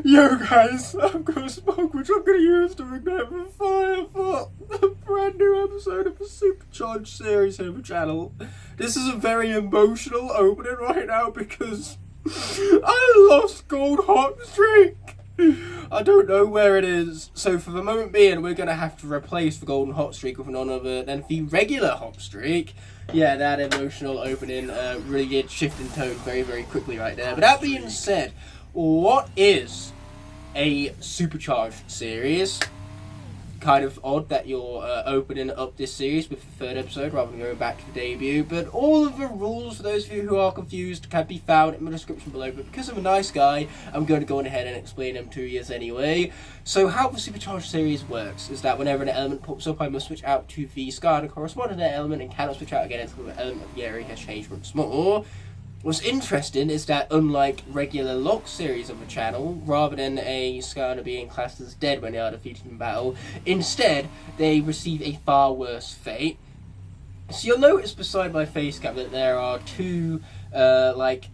Yo guys, I've got a smoke which I'm going to use to ignite the fire for a brand new episode of the Supercharged series here on the channel. This is a very emotional opening right now because I lost Gold Hot Streak. I don't know where it is, so for the moment being we're going to have to replace the Golden Hot Streak with none other than the regular Hot Streak. Yeah, that emotional opening really did shift in tone very, very quickly right there. But that being said, what is a Supercharged series? Kind of odd that you're opening up this series with the third episode rather than going back to the debut, but all of the rules, for those of you who are confused, can be found in the description below. But because I'm a nice guy, I'm going to go on ahead and explain them to you anyway. So how the Supercharged series works is that whenever an element pops up, I must switch out to the Skylander corresponding to that element and cannot switch out again until the element of the area has changed once more. What's interesting is that unlike regular lock series of the channel, rather than a Skylander being classed as dead when they are defeated in battle, instead they receive a far worse fate. So you'll notice beside my face cam that there are two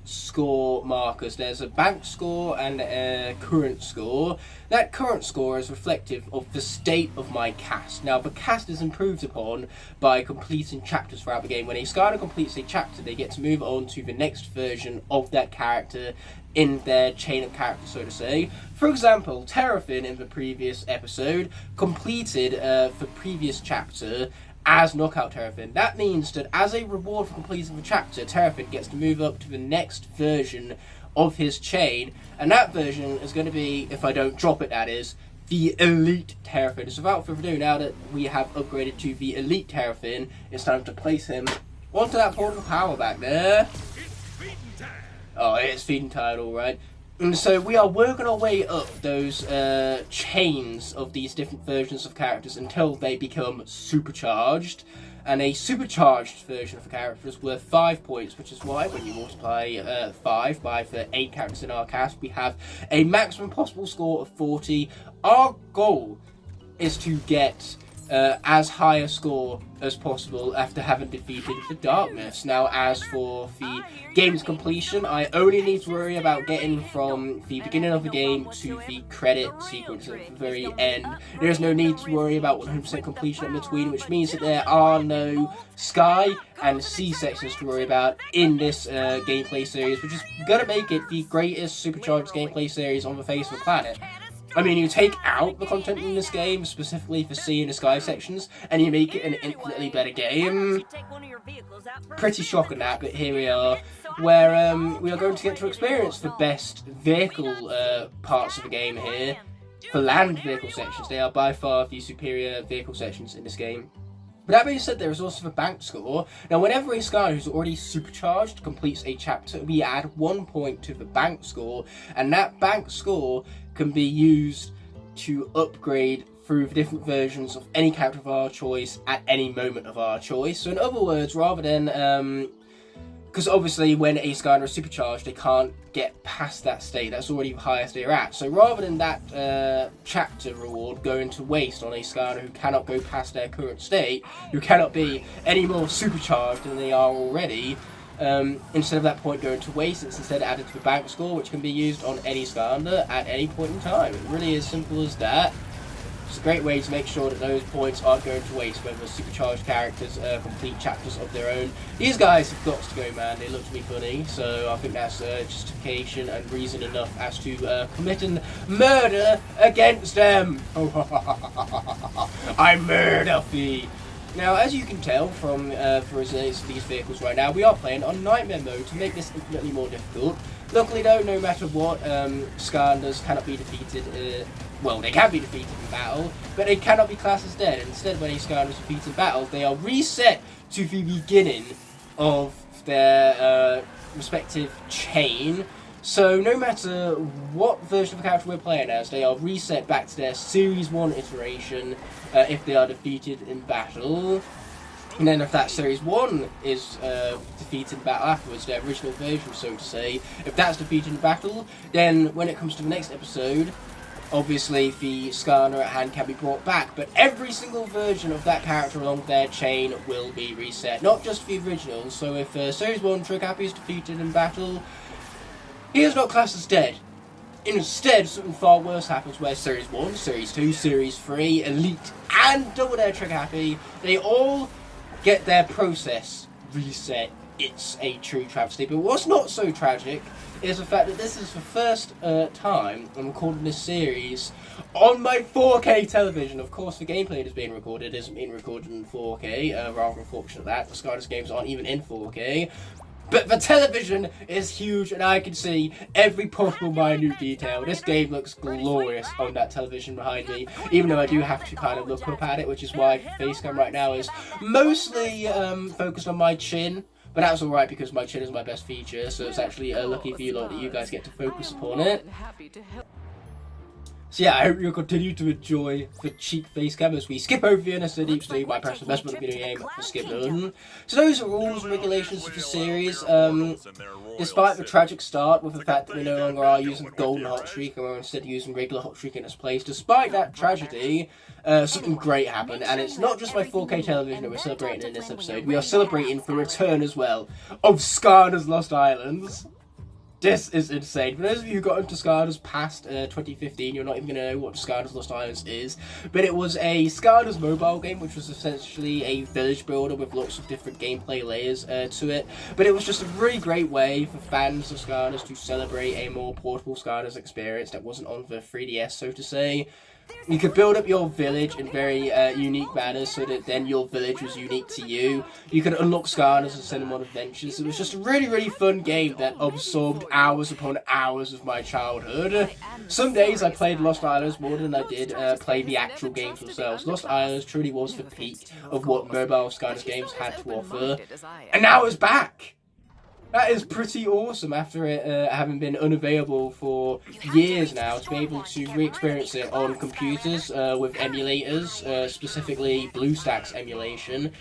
score markers. There's a bank score and a current score. That current score is reflective of the state of my cast. Now the cast is improved upon by completing chapters throughout the game. When a Skylander completes a chapter, they get to move on to the next version of that character in their chain of characters, so to say. For example, Terrafin in the previous episode completed the previous chapter as Knockout Terrafin. That means that as a reward for completing the chapter, Terrafin gets to move up to the next version of his chain, and that version is going to be, if I don't drop it that is, the Elite Terrafin. So without further ado, now that we have upgraded to the Elite Terrafin, it's time to place him onto that portal power back there. Oh, it's feeding time, alright. And so we are working our way up those chains of these different versions of characters until they become supercharged. And a supercharged version of a character is worth 5 points, which is why when you multiply 5 by the 8 characters in our cast, we have a maximum possible score of 40. Our goal is to get as high a score as possible after having defeated the darkness. Now, as for the game's completion, I only need to worry about getting from the beginning of the game to the credit sequence at the very end. There is no need to worry about 100% completion in between, which means that there are no sky and sea sections to worry about in this gameplay series, which is going to make it the greatest Supercharged gameplay series on the face of the planet. I mean, you take out the content in this game, specifically for sea and the sky sections, and you make it an infinitely better game. Pretty shocking that, but here we are, where we are going to get to experience the best vehicle parts of the game here. The land vehicle sections, they are by far the superior vehicle sections in this game. But that being said, there is also the bank score. Now, whenever a Skylander who's already supercharged completes a chapter, we add 1 point to the bank score, and that bank score can be used to upgrade through the different versions of any character of our choice at any moment of our choice. So in other words, rather than because obviously when a Skylander is supercharged, they can't get past that state. That's already the highest they're at. So rather than that chapter reward going to waste on a Skylander who cannot go past their current state, who cannot be any more supercharged than they are already, instead of that point going to waste, it's instead added to the bank score, which can be used on any Skylander at any point in time. It really is simple as that. It's a great way to make sure that those points aren't going to waste when the supercharged characters complete chapters of their own. These guys have got to go, man. They look to be funny, so I think that's justification and reason enough as to committing murder against them. I murder thee. Now, as you can tell from the results of these vehicles right now, we are playing on Nightmare mode to make this infinitely more difficult. Luckily though, no matter what, Skylanders cannot be defeated, well, they can be defeated in battle, but they cannot be classed as dead. Instead, when a Skylander is defeated in battle, they are reset to the beginning of their respective chain. So no matter what version of the character we're playing as, they are reset back to their Series 1 iteration if they are defeated in battle. And then if that Series 1 is defeated in battle afterwards, their original version, so to say, if that's defeated in battle, then when it comes to the next episode, obviously the Skylander at hand can be brought back, but every single version of that character along their chain will be reset, not just the originals. So if Series 1 Trick Happy is defeated in battle, he is not classed as dead. Instead, something far worse happens where Series 1, Series 2, Series 3, Elite, and Double Dare Trigger Happy, they all get their process reset. It's a true travesty. But what's not so tragic is the fact that this is the first time I'm recording this series on my 4K television. Of course, the gameplay that is being recorded isn't being recorded in 4K, rather unfortunate that. The Skylanders games aren't even in 4K. But the television is huge and I can see every possible minute detail. This game looks glorious on that television behind me, even though I do have to kind of look up at it, which is why Facecam right now is mostly focused on my chin. But that's alright because my chin is my best feature, so it's actually lucky for you lot that you guys get to focus upon it. So yeah, I hope you'll continue to enjoy the cheek face cam as we skip over the unnecessary deep sleep by pressing the best button of the video game for skip button. So those are rules and regulations of the series. Despite the tragic start with the fact that we no longer are using golden hot streak and we're instead using regular hot streak in its place, despite that tragedy, something great happened, and it's not just my 4K television that we're celebrating in this episode. We are celebrating the return as well of Skylanders Lost Islands. This is insane. For those of you who got into Skylanders past 2015, you're not even going to know what Skylanders Lost Islands is. But it was a Skylanders mobile game, which was essentially a village builder with lots of different gameplay layers to it. But it was just a really great way for fans of Skylanders to celebrate a more portable Skylanders experience that wasn't on the 3DS, so to say. You could build up your village in very unique manners so that then your village was unique to you. You could unlock Skylanders and send them on adventures. It was just a really, really fun game that absorbed hours upon hours of my childhood. Some days I played Lost Islands more than I did play the actual games themselves. Lost Islands truly was the peak of what mobile Skylanders games had to offer. And now it's back! That is pretty awesome after it having been unavailable for years now, to be able to re-experience it on computers with emulators, specifically BlueStacks emulation.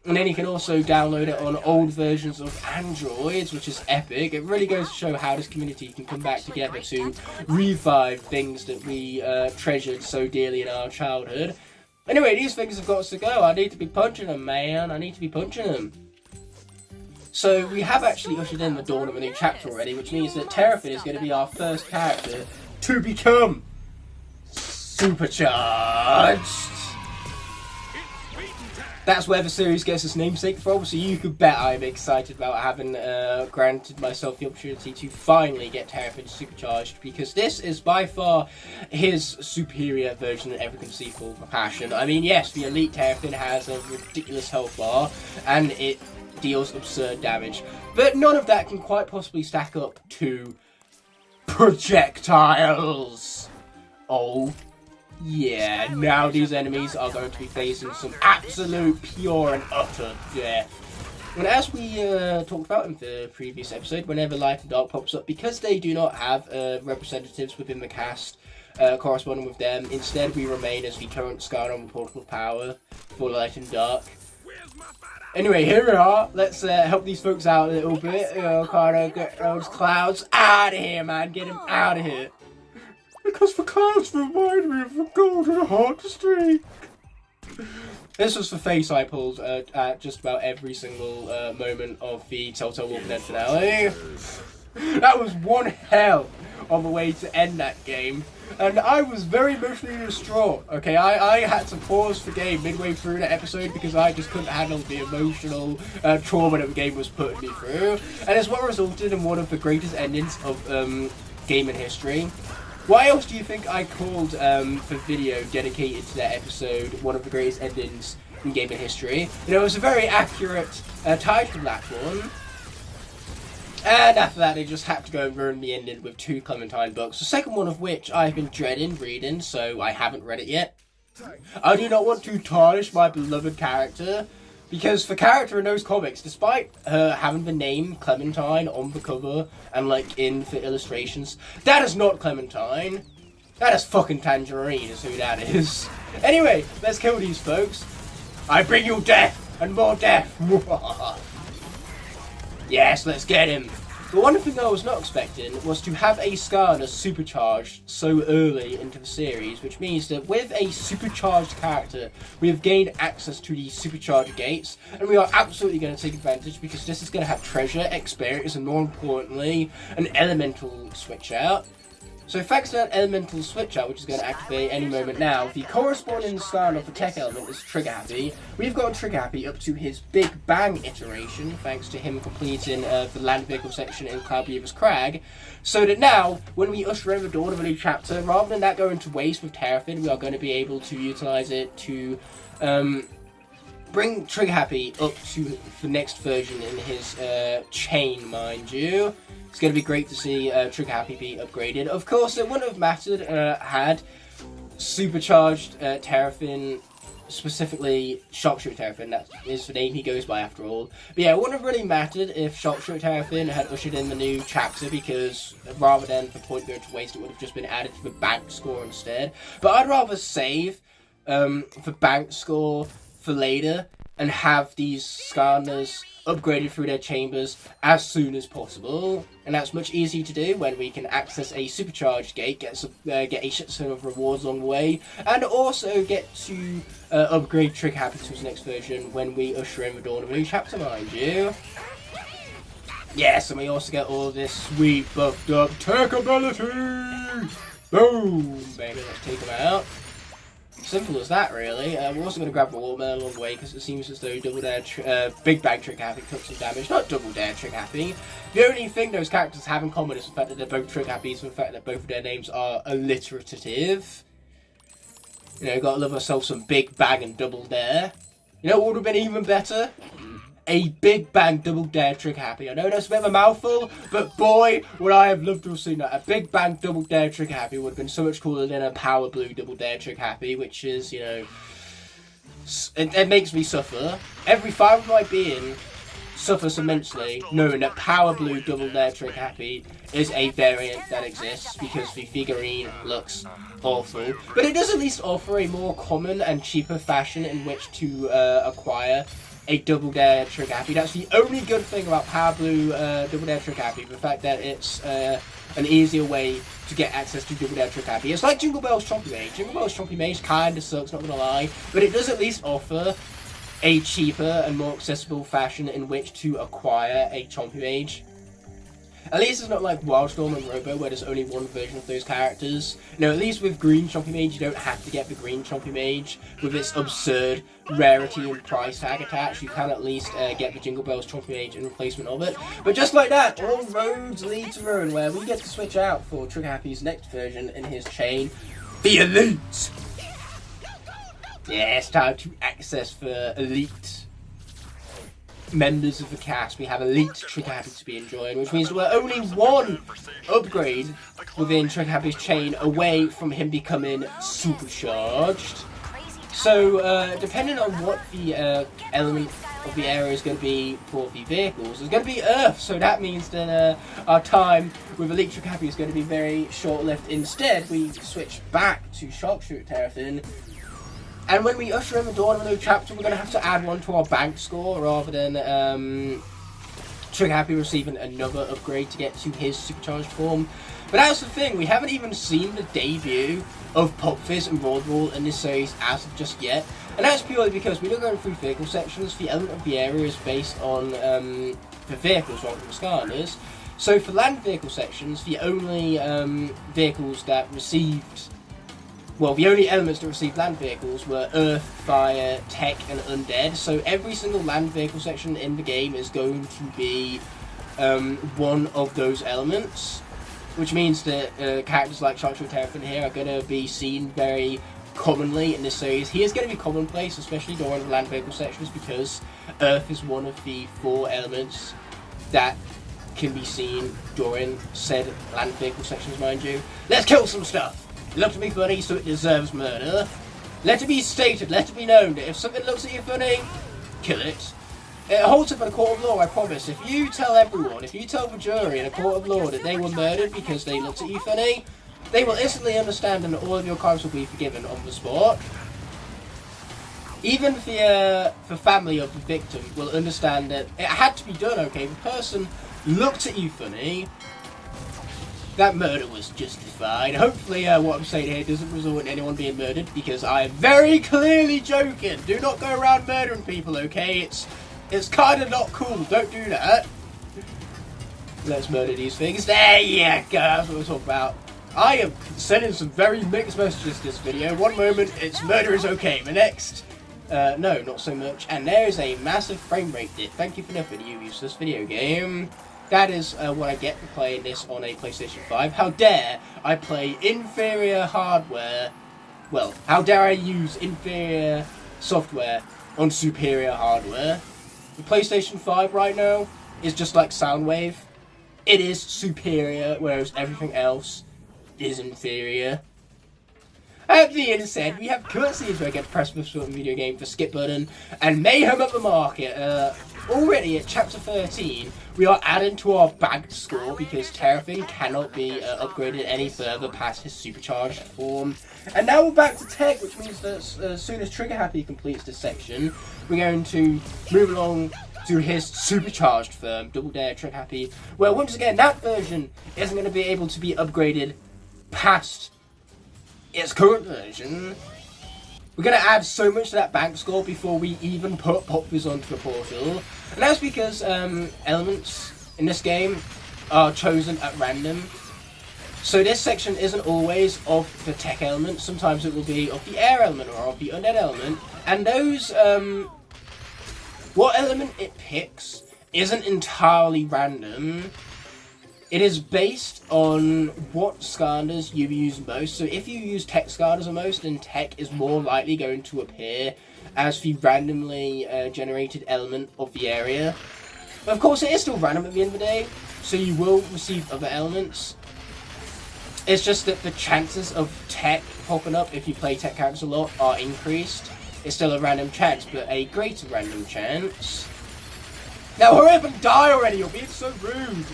And then you can also download it on old versions of Androids, which is epic. It really goes to show how this community can come back together to revive things that we treasured so dearly in our childhood. Anyway, these things have got to go. I need to be punching them, man. I need to be punching them. So we have actually ushered in the dawn of a new chapter already, which means that Terrafin is going to be our first character to become Supercharged. That's where the series gets its namesake from, so you could bet I'm excited about having granted myself the opportunity to finally get Terrafin Supercharged, because this is by far his superior version in every conceivable fashion. I mean, yes, the Elite Terrafin has a ridiculous health bar, and it deals absurd damage, but none of that can quite possibly stack up to projectiles. Oh yeah, now these enemies are going to be facing some absolute pure and utter death. And as we talked about in the previous episode, whenever Light and Dark pops up, because they do not have representatives within the cast corresponding with them, instead we remain as the current Skylander portable power for Light and Dark. Anyway, here we are. Let's help these folks out a little bit. Kind of get those clouds out of here, man. Get them out of here. Because the clouds remind me of the golden hot streak. This was the face I pulled at just about every single moment of the Telltale Walking Dead finale. That was one hell of a way to end that game. And I was very emotionally distraught, okay? I had to pause the game midway through the episode because I just couldn't handle the emotional trauma that the game was putting me through. And it's what resulted in one of the greatest endings of gaming history. Why else do you think I called the video dedicated to that episode one of the greatest endings in gaming history? You know, it was a very accurate title, that one. And after that, they just had to go and ruin the ending with 2 Clementine books. The second one of which I've been dreading reading, so I haven't read it yet. I do not want to tarnish my beloved character, because the character in those comics, despite her having the name Clementine on the cover and like in the illustrations, that is not Clementine. That is fucking Tangerine is who that is. Anyway, let's kill these folks. I bring you death and more death. Yes, let's get him. The one thing I was not expecting was to have a Skylanders Supercharged so early into the series, which means that with a Supercharged character, we have gained access to the Supercharger gates, and we are absolutely going to take advantage because this is going to have treasure, experience, and more importantly, an elemental switch out. So thanks to that elemental switch out, which is going to activate any moment now, the corresponding Skylander for Tech element is Trigger Happy. We've got Trigger Happy up to his Big Bang iteration, thanks to him completing the land vehicle section in Cloud Beaver's Crag. So that now, when we usher in the dawn of a new chapter, rather than that going to waste with Terrafin, we are going to be able to utilize it to bring Trigger Happy up to the next version in his chain, mind you. It's going to be great to see Trigger Happy be upgraded. Of course, it wouldn't have mattered had Supercharged Terrafin, specifically Sharpshooter Terrafin, that is the name he goes by after all. But yeah, it wouldn't have really mattered if Sharpshooter Terrafin had ushered in the new chapter, because rather than the point going to waste, it would have just been added to the bank score instead. But I'd rather save the bank score for later and have these Skylanders upgraded through their chambers as soon as possible, and that's much easier to do when we can access a Supercharged gate, get a shit ton of rewards along the way, and also get to upgrade Trigger Happy to his next version when we usher in the dawn of a new chapter, mind you. Yes, and we also get all this sweet buffed up tech ability! Boom! Baby, let's take them out. Simple as that, really. We're also going to grab the watermelon along the way, because it seems as though Double Dare Big Bang Trigger Happy took some damage. Not Double Dare Trigger Happy. The only thing those characters have in common is the fact that they're both Trigger Happy, and the fact that both of their names are alliterative. You know, gotta love ourselves some Big Bang and Double Dare. You know what would have been even better? A Big Bang Double Dare Trigger Happy. I know that's a bit of a mouthful, but boy, would I have loved to have seen that. A Big Bang Double Dare Trigger Happy would have been so much cooler than a Power Blue Double Dare Trigger Happy, which is, you know, it makes me suffer. Every fibre of my being suffers immensely knowing that Power Blue Double Dare Trigger Happy is a variant that exists, because the figurine looks awful. But it does at least offer a more common and cheaper fashion in which to acquire a Double Dare Trigger Happy. That's the only good thing about Power Blue Double Dare Trigger Happy, the fact that it's an easier way to get access to Double Dare Trigger Happy. It's like Jingle Bell's Chompy Mage. Jingle Bell's Chompy Mage kinda sucks, not gonna lie, but it does at least offer a cheaper and more accessible fashion in which to acquire a Chompy Mage. At least it's not like Wildstorm and Robo, where there's only one version of those characters. No, at least with Green Chompy Mage, you don't have to get the Green Chompy Mage with its absurd rarity and price tag attached. You can at least get the Jingle Bells Chompy Mage in replacement of it. But just like that, all roads lead to Ruin, where we get to switch out for Trigger Happy's next version in his chain, the Elite. Yeah, it's time to access for Elite members of the cast. We have Elite Trigger Happy to be enjoying, which means we're only one upgrade within Trigger Happy's chain away from him becoming Supercharged. So, depending on what the element of the area is going to be for the vehicles, it's going to be Earth, so that means that our time with Elite Trigger Happy is going to be very short-lived. Instead, we switch back to Sharpshooter Terrafin. And when we usher in the dawn of a new chapter, we're going to have to add one to our bank score, rather than Trigger Happy receiving another upgrade to get to his supercharged form. But that's the thing, we haven't even seen the debut of Pop Fizz and Road Wall in this series as of just yet. And that's purely because we're not going through vehicle sections. The element of the area is based on the vehicles rather than the Skylanders. So for land vehicle sections, the only vehicles that received... Well, the only elements that received land vehicles were Earth, Fire, Tech, and Undead. So every single land vehicle section in the game is going to be one of those elements. Which means that characters like Sharpshooter Terrafin here are going to be seen very commonly in this series. He is going to be commonplace, especially during the land vehicle sections, because Earth is one of the 4 elements that can be seen during said land vehicle sections, mind you. Let's kill some stuff! It looked at me funny, so it deserves murder. Let it be stated, let it be known that if something looks at you funny, kill it. It holds up in a court of law, I promise. If you tell everyone, if you tell the jury in a court of law that they were murdered because they looked at you funny, they will instantly understand and all of your crimes will be forgiven on the spot. Even the family of the victim will understand that it had to be done, okay? The person looked at you funny, that murder was justified. Hopefully what I'm saying here doesn't result in anyone being murdered, because I am very clearly joking. Do not go around murdering people, okay? It's kind of not cool. Don't do that. Let's murder these things. There you go. That's what we're talking about. I am sending some very mixed messages this video. One moment, it's murder is okay. The next, no, not so much. And there is a massive frame rate dip. Thank you for nothing, you useless video game. That is what I get for playing this on a PlayStation 5. How dare I play inferior hardware? Well, how dare I use inferior software on superior hardware? The PlayStation 5 right now is just like Soundwave. It is superior, whereas everything else is inferior. At the end said, we have cutscenes where I get to press this sort of video game for skip button and mayhem at the market. Already at chapter 13, we are adding to our bagged score because Terrafin cannot be upgraded any further past his supercharged form. And now we're back to tech, which means that as soon as Trigger Happy completes this section, we're going to move along to his supercharged form, Double Dare Trigger Happy, where once again that version isn't going to be able to be upgraded past its current version. We're going to add so much to that bank score before we even put Pop Fizz onto the portal. And that's because elements in this game are chosen at random. So this section isn't always of the tech element. Sometimes it will be of the air element or of the undead element. And those, what element it picks isn't entirely random. It is based on what Skylanders you use most. So if you use tech Skylanders the most, then tech is more likely going to appear as the randomly generated element of the area. But of course it is still random at the end of the day, so you will receive other elements. It's just that the chances of tech popping up if you play tech characters a lot are increased. It's still a random chance, but a greater random chance. Now hurry up and die already, you're being so rude!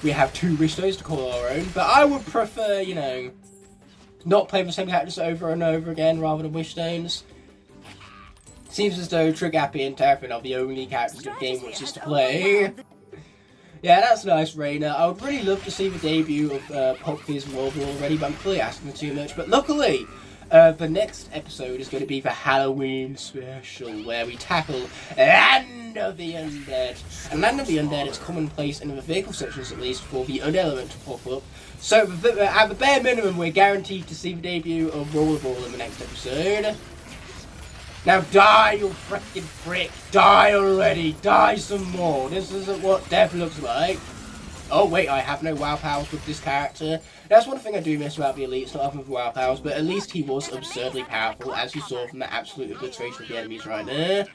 We have 2 wish stones to call our own, but I would prefer, you know, not play the same characters over and over again rather than wish stones. Seems as though Trigger Happy and Terrafin are the only characters the game wants us to play. Yeah, that's nice, Rainer. I would really love to see the debut of Pop Fizz and Warble already, but I'm clearly asking for too much. But luckily, the next episode is going to be the Halloween special, where we tackle Land of the Undead. And Land of the Undead is commonplace in the vehicle sections, at least, for the undead element to pop up. So, at the bare minimum, we're guaranteed to see the debut of Rollerball in the next episode. Now die, you frickin' frick! Die already! Die some more! This isn't what death looks like. Oh wait, I have no WoW powers with this character. That's one thing I do miss about the Elites, not having WoW powers, but at least he was absurdly powerful, as you saw from the absolute obliteration of the enemies right there.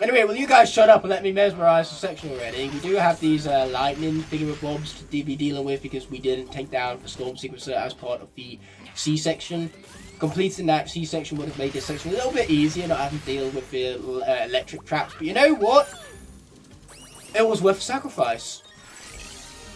Anyway, will you guys shut up and let me mesmerize the section already? We do have these lightning thingamabobs to be dealing with because we didn't take down the Storm Sequencer as part of the C-section. Completing that C-section would have made this section a little bit easier, not having to deal with the electric traps. But you know what? It was worth the sacrifice.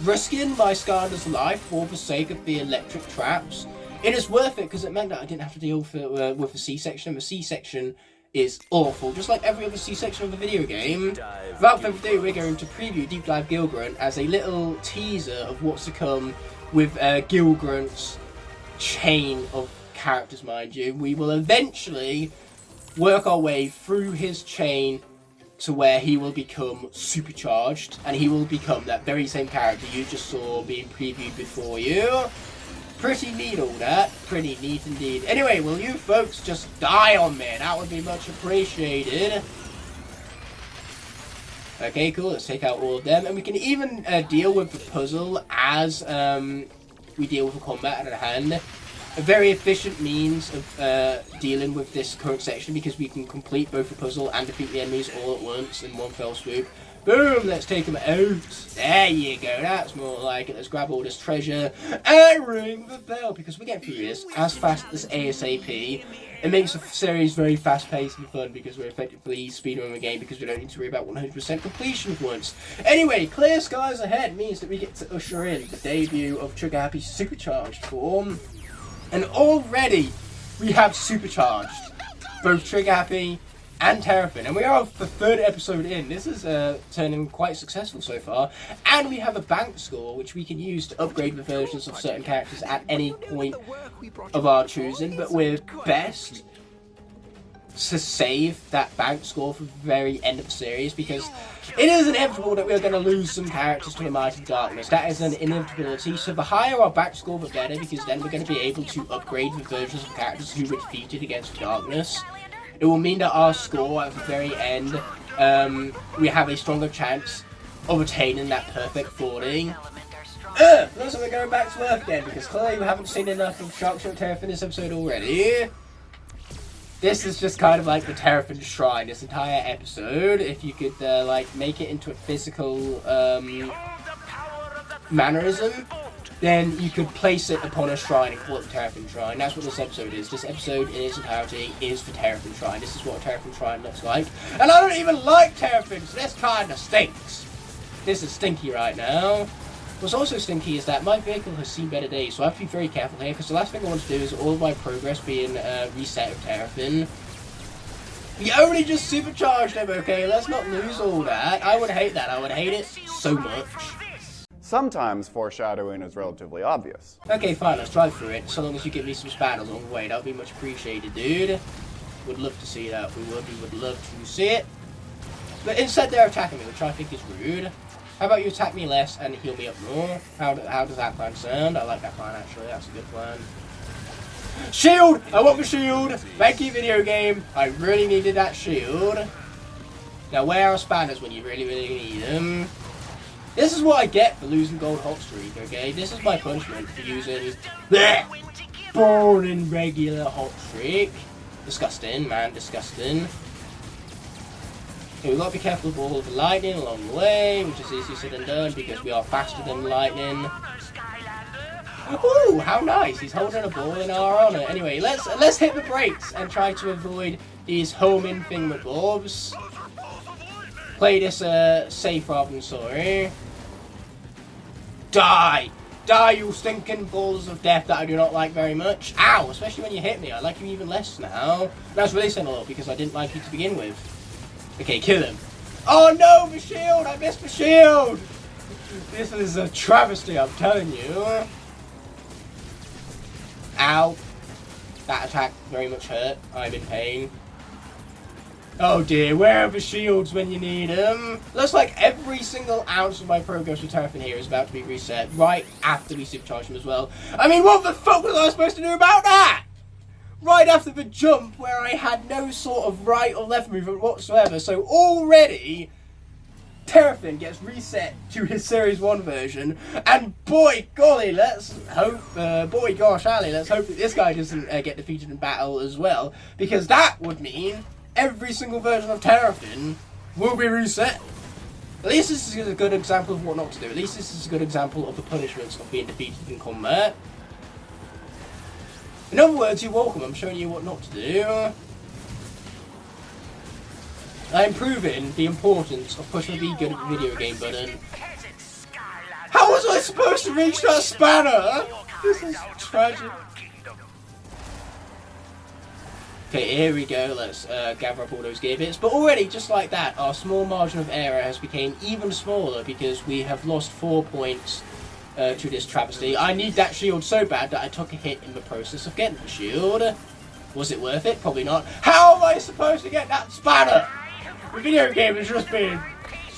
Risking my Skylander's life for the sake of the electric traps, it is worth it because it meant that I didn't have to deal with the C-section. The C-section is awful, just like every other C-section of a video game. Without further ado, we're going to preview Deep Dive Gilgrunt as a little teaser of what's to come with Gilgrunt's chain of characters, mind you. We will eventually work our way through his chain to where he will become supercharged, and he will become that very same character you just saw being previewed before you. Pretty neat all that. Pretty neat indeed. Anyway, will you folks just die on me? That would be much appreciated. Okay, cool. Let's take out all of them. And we can even deal with the puzzle as we deal with the combat at hand. A very efficient means of dealing with this current section because we can complete both the puzzle and defeat the enemies all at once in one fell swoop. Boom! Let's take them out. There you go. That's more like it. Let's grab all this treasure and ring the bell because we get through this as fast as ASAP. It makes the series very fast-paced and fun because we're effectively speedrunning the game because we don't need to worry about 100% completion at once. Anyway, clear skies ahead means that we get to usher in the debut of Trigger Happy's Supercharged form. And already we have Supercharged both Trigger Happy and Terrafin, and we are the 3rd episode in. This is turning quite successful so far, and we have a bank score which we can use to upgrade the versions of certain characters at any point of our choosing, but we're best to save that bank score for the very end of the series, because it is inevitable that we're going to lose some characters to the Might of Darkness. That is an inevitability. So the higher our bank score, the better, because then we're going to be able to upgrade the versions of characters who were defeated against Darkness. It will mean that our score at the very end, we have a stronger chance of attaining that perfect 40. Looks like we're going back to Earth again, because clearly we haven't seen enough of Sharkshot Terrapin this episode already. This is just kind of like the Terrapin Shrine, this entire episode. If you could, like, make it into a physical, mannerism, then you could place it upon a shrine and call it the Terrapin Shrine. That's what this episode is. This episode in its entirety is the Terrapin Shrine. This is what a Terrapin Shrine looks like. And I don't even like Terrapins, so this kinda stinks. This is stinky right now. What's also stinky is that my vehicle has seen better days, so I have to be very careful here, because the last thing I want to do is all of my progress being reset of Terrapin. We only just supercharged him, okay? Let's not lose all that. I would hate that. I would hate it so much. Sometimes foreshadowing is relatively obvious. Okay, fine, let's drive through it, so long as you give me some spatters along the way. That would be much appreciated, dude. Would love to see that. We would love to see it. But instead they're attacking me, which I think is rude. How about you attack me less and heal me up more? How does that plan sound? I like that plan, actually. That's a good plan. Shield! I want the shield! Thank you, video game. I really needed that shield. Now, where are spanners when you really, really need them? This is what I get for losing gold hot streak, okay? This is my punishment for using the boring regular hot streak. Disgusting, man. Disgusting. We've got to be careful of all of the lightning along the way, which is easier said than done because we are faster than lightning. Ooh, how nice! He's holding a ball in our honor. Anyway, let's hit the brakes and try to avoid these homing thingamabobs. Play this safe rather than sorry. Die! Die, you stinking balls of death that I do not like very much. Ow! Especially when you hit me. I like you even less now. That's really saying a lot because I didn't like you to begin with. Okay, kill him. Oh no, the shield! I missed the shield! This is a travesty, I'm telling you. Ow. That attack very much hurt. I'm in pain. Oh dear, where are the shields when you need them? Looks like every single ounce of my progress with Terrapin here is about to be reset right after we supercharge him as well. I mean, what the fuck was I supposed to do about that? Right after the jump where I had no sort of right or left movement whatsoever. So already, Terrapin gets reset to his Series 1 version. And boy golly, let's hope, boy gosh alley, let's hope that this guy doesn't get defeated in battle as well. Because that would mean every single version of Terrapin will be reset. At least this is a good example of what not to do. At least this is a good example of the punishments of being defeated in combat. In other words, you're welcome. I'm showing you what not to do. I'm proving the importance of pushing the good at the video game button. How was I supposed to reach that spanner? This is tragic. Okay, here we go. Let's gather up all those gear bits. But already, just like that, our small margin of error has become even smaller because we have lost 4 points to this travesty. I need that shield so bad that I took a hit in the process of getting the shield. Was it worth it? Probably not. How am I supposed to get that spanner? The video game is just being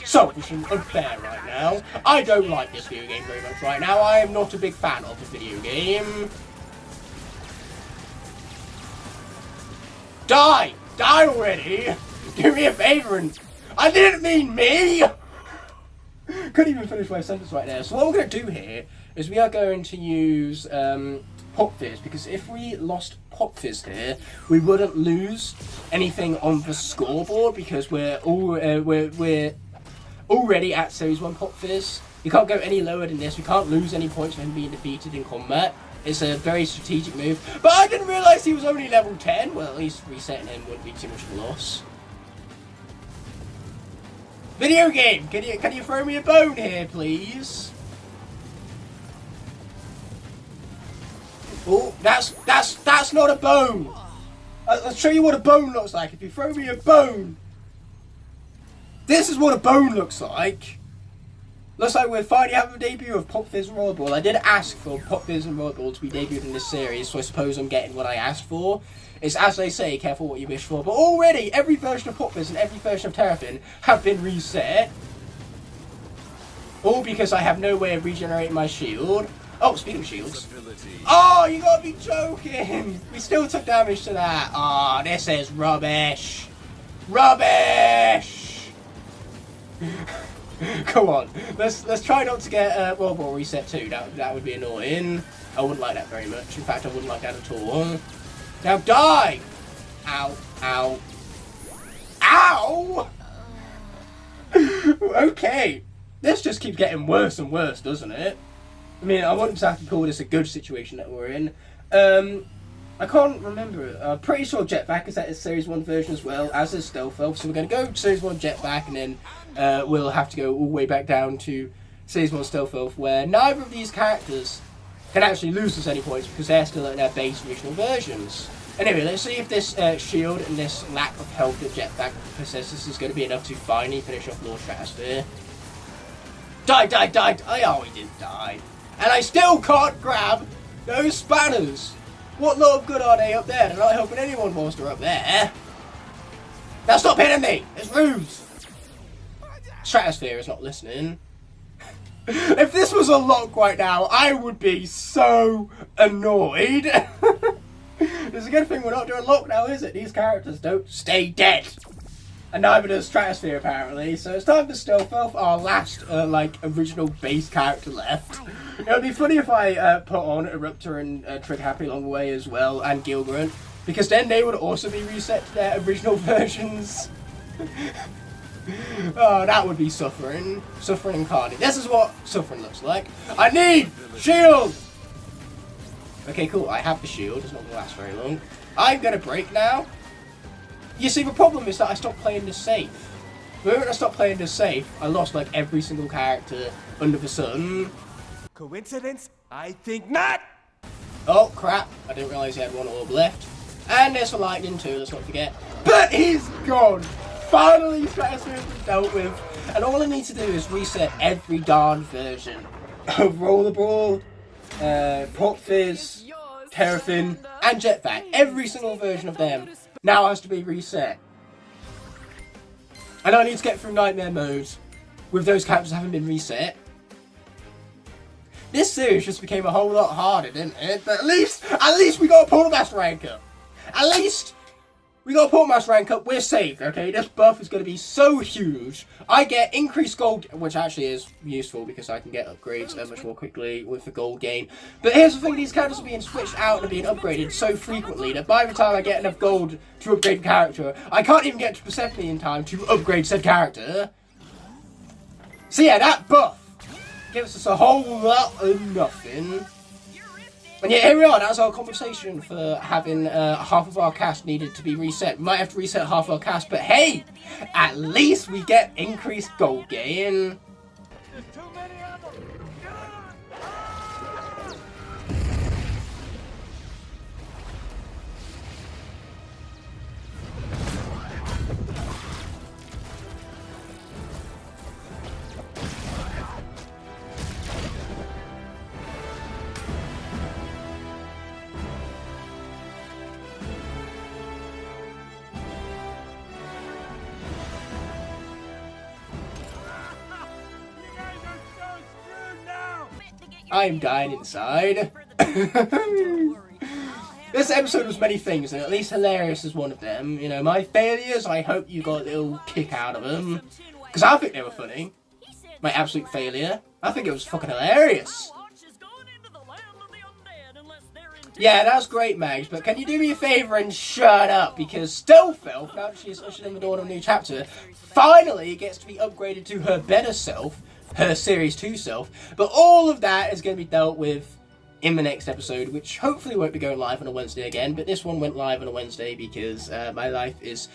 selfish and unfair right now. I don't like this video game very much right now. I am not a big fan of the video game. Die! Die already! Do me a favor and... I didn't mean me! Couldn't even finish my sentence right there. So what we're going to do here is we are going to use Pop Fizz, because if we lost Pop Fizz here, we wouldn't lose anything on the scoreboard because we're already at Series 1 Pop Fizz. We can't go any lower than this. We can't lose any points for him being defeated in combat. It's a very strategic move. But I didn't realise he was only level 10. Well, at least resetting him wouldn't be too much of a loss. Video game, can you throw me a bone here, please? Oh, that's not a bone. I'll show you what a bone looks like. If you throw me a bone, this is what a bone looks like. Looks like we're finally having a debut of Pop Fizz and Rollerball. I did ask for Pop Fizz and Rollerball to be debuted in this series, so I suppose I'm getting what I asked for. It's as they say, careful what you wish for. But already, every version of Pop Fizz and every version of Terrafin have been reset. All because I have no way of regenerating my shield. Oh, speaking of shields. Oh, you gotta be joking! We still took damage to that. Oh, this is rubbish. Rubbish! Come on, let's try not to get Rollerball reset too. That would be annoying. I wouldn't like that very much. In fact, I wouldn't like that at all. Now die! Ow! Ow! Ow! Okay, this just keeps getting worse and worse, doesn't it? I mean, I wouldn't exactly call this a good situation that we're in. I can't remember it. I'm pretty sure Jetpack is at its Series 1 version as well, as is Stealth Elf. So we're going to go Series 1 Jetpack, and then we'll have to go all the way back down to Series 1 Stealth Elf, where neither of these characters can actually lose us any points because they're still at their base original versions. Anyway, let's see if this shield and this lack of health that Jetpack possesses is going to be enough to finally finish off Lord Stratosphere. Die, die, die! Oh, he didn't die. And I still can't grab those spanners! What lot of good are they up there? They're not helping anyone whilst they're up there. Now stop hitting me! It's rude! Stratosphere is not listening. If this was a lock right now, I would be so annoyed. It's a good thing we're not doing lock now, is it? These characters don't stay dead. And neither does Stratosphere, apparently. So it's time to Stealth Elf, our last, original base character left. It would be funny if I put on Eruptor and Trick Happy along the way as well, and Gilgrunt, because then they would also be reset to their original versions. Oh, that would be suffering. Suffering incarnate. This is what suffering looks like. I need shield! Okay, cool. I have the shield. It's not going to last very long. I'm going to break now. You see, the problem is that I stopped playing this safe. The moment I stopped playing this safe, I lost like every single character under the sun. Coincidence? I think not! Oh, crap. I didn't realise he had one orb left. And there's the lightning too, let's not forget. But he's gone! Finally, Stratosphere has been dealt with. And all I need to do is reset every darn version of Rollerball, Pop Fizz, Terrafin, and Jetpack. Every single version of them now has to be reset. And I need to get through Nightmare Mode with those characters having been reset. This series just became a whole lot harder, didn't it? But at least we got a Portal Master rank up. At least we got a Portal Master rank up. We're saved, okay? This buff is going to be so huge. I get increased gold, which actually is useful because I can get upgrades much more quickly with the gold gain. But here's the thing, these characters are being switched out and being upgraded so frequently that by the time I get enough gold to upgrade the character, I can't even get to Persephone in time to upgrade said character. So yeah, that buff gives us a whole lot of nothing. And yeah, here we are. That's our compensation for having half of our cast needed to be reset. We might have to reset half our cast, but hey, at least we get increased gold gain. There's too many of them! I'm dying inside. This episode was many things, and at least hilarious is one of them. You know, my failures, I hope you got a little kick out of them. Because I think they were funny. My absolute failure. I think it was fucking hilarious. Yeah, that was great, Mags, but can you do me a favour and shut up? Because Stealth Elf, now that she's ushered in the dawn of a new chapter, finally gets to be upgraded to her better self, her Series 2 self, but all of that is going to be dealt with in the next episode, which hopefully won't be going live on a Wednesday again, but this one went live on a Wednesday because my life is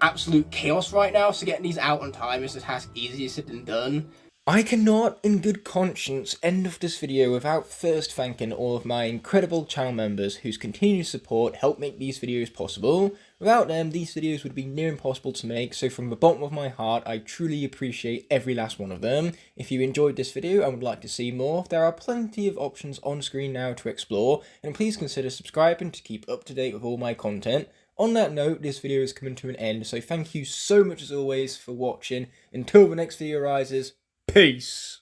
absolute chaos right now, so getting these out on time is a task easier said than done. I cannot, in good conscience, end off this video without first thanking all of my incredible channel members whose continued support help make these videos possible. Without them, these videos would be near impossible to make, so from the bottom of my heart, I truly appreciate every last one of them. If you enjoyed this video and would like to see more, there are plenty of options on screen now to explore, and please consider subscribing to keep up to date with all my content. On that note, this video is coming to an end, so thank you so much as always for watching. Until the next video arises, peace!